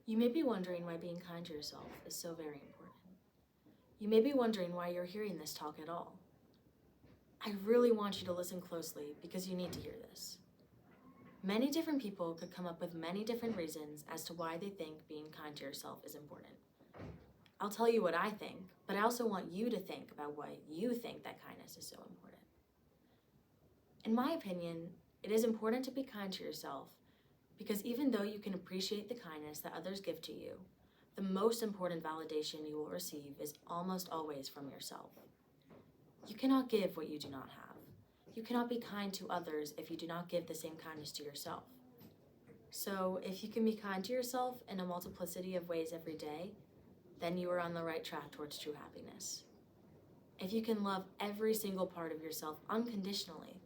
You may be wondering why being kind to yourself is so very important. You may be wondering why you're hearing this talk at all. I really want you to listen closely because you need to hear this. Many different people could come up with many different reasons as to why they think being kind to yourself is important. I'll tell you what I think, but I also want you to think about why you think that kindness is so important. In my opinion, it is important to be kind to yourself because even though you can appreciate the kindness that others give to you, the most important validation you will receive is almost always from yourself. You cannot give what you do not have. You cannot be kind to others if you do not give the same kindness to yourself. So if you can be kind to yourself in a multiplicity of ways every day, then you are on the right track towards true happiness. If you can love every single part of yourself unconditionally,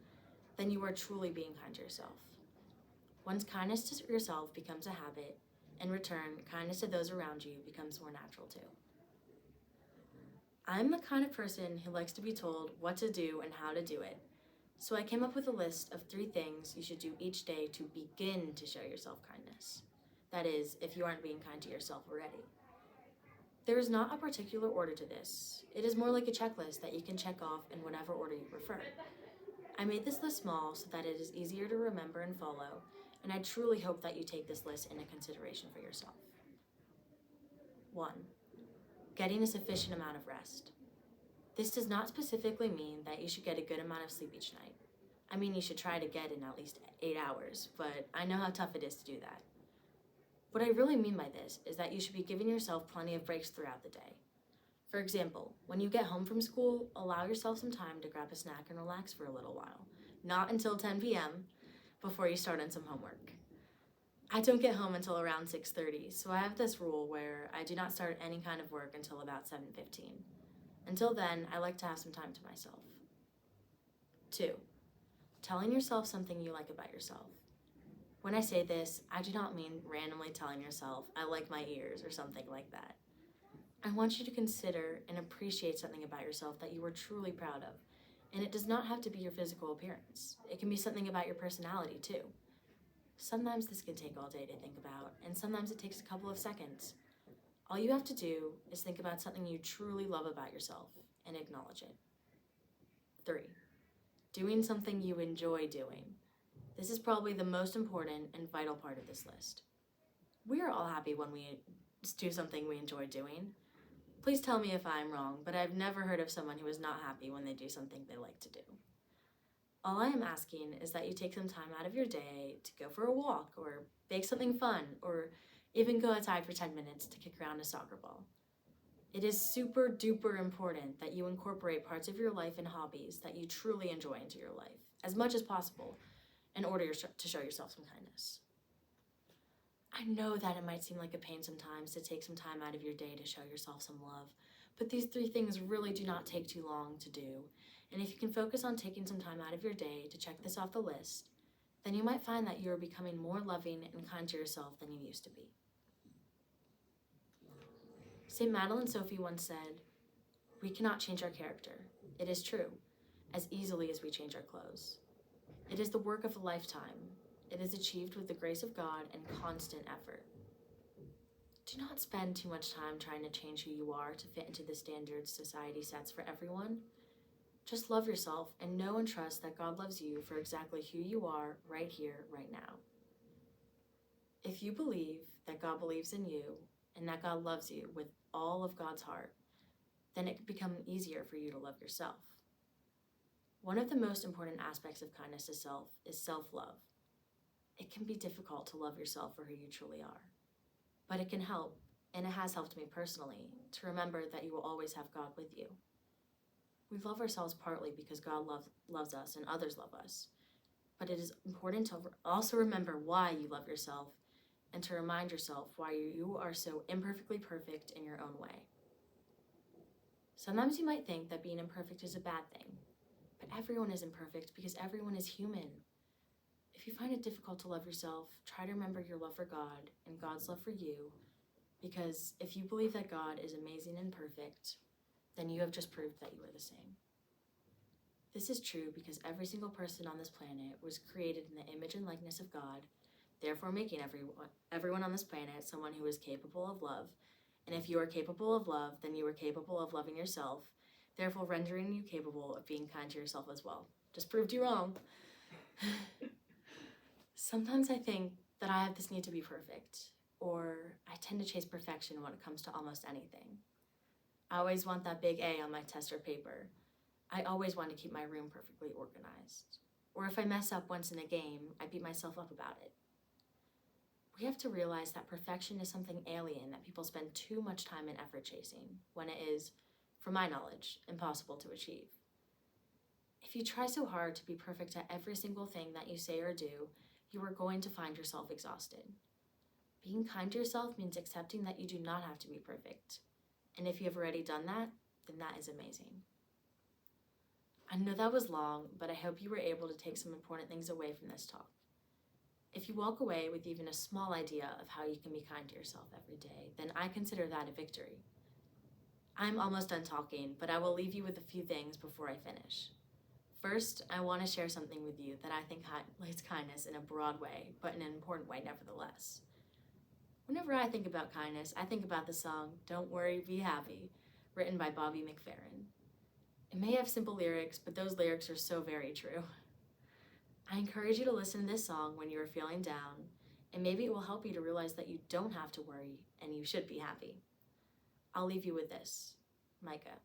then you are truly being kind to yourself. Once kindness to yourself becomes a habit, in return, kindness to those around you becomes more natural too. I'm the kind of person who likes to be told what to do and how to do it, so I came up with a list of 3 things you should do each day to begin to show yourself kindness. That is, if you aren't being kind to yourself already. There is not a particular order to this. It is more like a checklist that you can check off in whatever order you prefer. I made this list small so that it is easier to remember and follow, and I truly hope that you take this list into consideration for yourself. 1. Getting a sufficient amount of rest. This does not specifically mean that you should get a good amount of sleep each night. I mean, you should try to get in at least 8 hours, but I know how tough it is to do that. What I really mean by this is that you should be giving yourself plenty of breaks throughout the day. For example, when you get home from school, allow yourself some time to grab a snack and relax for a little while. Not until 10 p.m. before you start on some homework. I don't get home until around 6:30, so I have this rule where I do not start any kind of work until about 7:15. Until then, I like to have some time to myself. 2. Telling yourself something you like about yourself. When I say this, I do not mean randomly telling yourself, I like my ears or something like that. I want you to consider and appreciate something about yourself that you are truly proud of. And it does not have to be your physical appearance. It can be something about your personality too. Sometimes this can take all day to think about, and sometimes it takes a couple of seconds. All you have to do is think about something you truly love about yourself and acknowledge it. 3. Doing something you enjoy doing. This is probably the most important and vital part of this list. We are all happy when we do something we enjoy doing. Please tell me if I'm wrong, but I've never heard of someone who is not happy when they do something they like to do. All I am asking is that you take some time out of your day to go for a walk or bake something fun or even go outside for 10 minutes to kick around a soccer ball. It is super duper important that you incorporate parts of your life and hobbies that you truly enjoy into your life as much as possible in order to show yourself some kindness. I know that it might seem like a pain sometimes to take some time out of your day to show yourself some love, but these 3 things really do not take too long to do. And if you can focus on taking some time out of your day to check this off the list, then you might find that you are becoming more loving and kind to yourself than you used to be. St. Madeline Sophie once said, "We cannot change our character. It is true, as easily as we change our clothes. It is the work of a lifetime. It is achieved with the grace of God and constant effort." Do not spend too much time trying to change who you are to fit into the standards society sets for everyone. Just love yourself and know and trust that God loves you for exactly who you are right here, right now. If you believe that God believes in you and that God loves you with all of God's heart, then it can become easier for you to love yourself. One of the most important aspects of kindness to self is self-love. It can be difficult to love yourself for who you truly are, but it can help, and it has helped me personally, to remember that you will always have God with you. We love ourselves partly because God loves us and others love us, but it is important to also remember why you love yourself and to remind yourself why you are so imperfectly perfect in your own way. Sometimes you might think that being imperfect is a bad thing, but everyone is imperfect because everyone is human. If you find it difficult to love yourself, try to remember your love for God and God's love for you, because if you believe that God is amazing and perfect, then you have just proved that you are the same. This is true because every single person on this planet was created in the image and likeness of God, therefore making everyone on this planet someone who is capable of love. And if you are capable of love, then you are capable of loving yourself, therefore rendering you capable of being kind to yourself as well. Just proved you wrong. Sometimes I think that I have this need to be perfect, or I tend to chase perfection when it comes to almost anything. I always want that big A on my test or paper. I always want to keep my room perfectly organized. Or if I mess up once in a game, I beat myself up about it. We have to realize that perfection is something alien that people spend too much time and effort chasing, when it is, from my knowledge, impossible to achieve. If you try so hard to be perfect at every single thing that you say or do, you are going to find yourself exhausted. Being kind to yourself means accepting that you do not have to be perfect. And if you have already done that, then that is amazing. I know that was long, but I hope you were able to take some important things away from this talk. If you walk away with even a small idea of how you can be kind to yourself every day, then I consider that a victory. I'm almost done talking, but I will leave you with a few things before I finish. First, I want to share something with you that I think highlights kindness in a broad way, but in an important way nevertheless. Whenever I think about kindness, I think about the song Don't Worry, Be Happy, written by Bobby McFerrin. It may have simple lyrics, but those lyrics are so very true. I encourage you to listen to this song when you are feeling down, and maybe it will help you to realize that you don't have to worry and you should be happy. I'll leave you with this. Micah.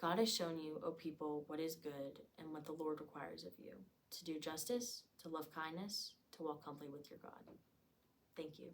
God has shown you, O people, what is good and what the Lord requires of you, to do justice, to love kindness, to walk humbly with your God. Thank you.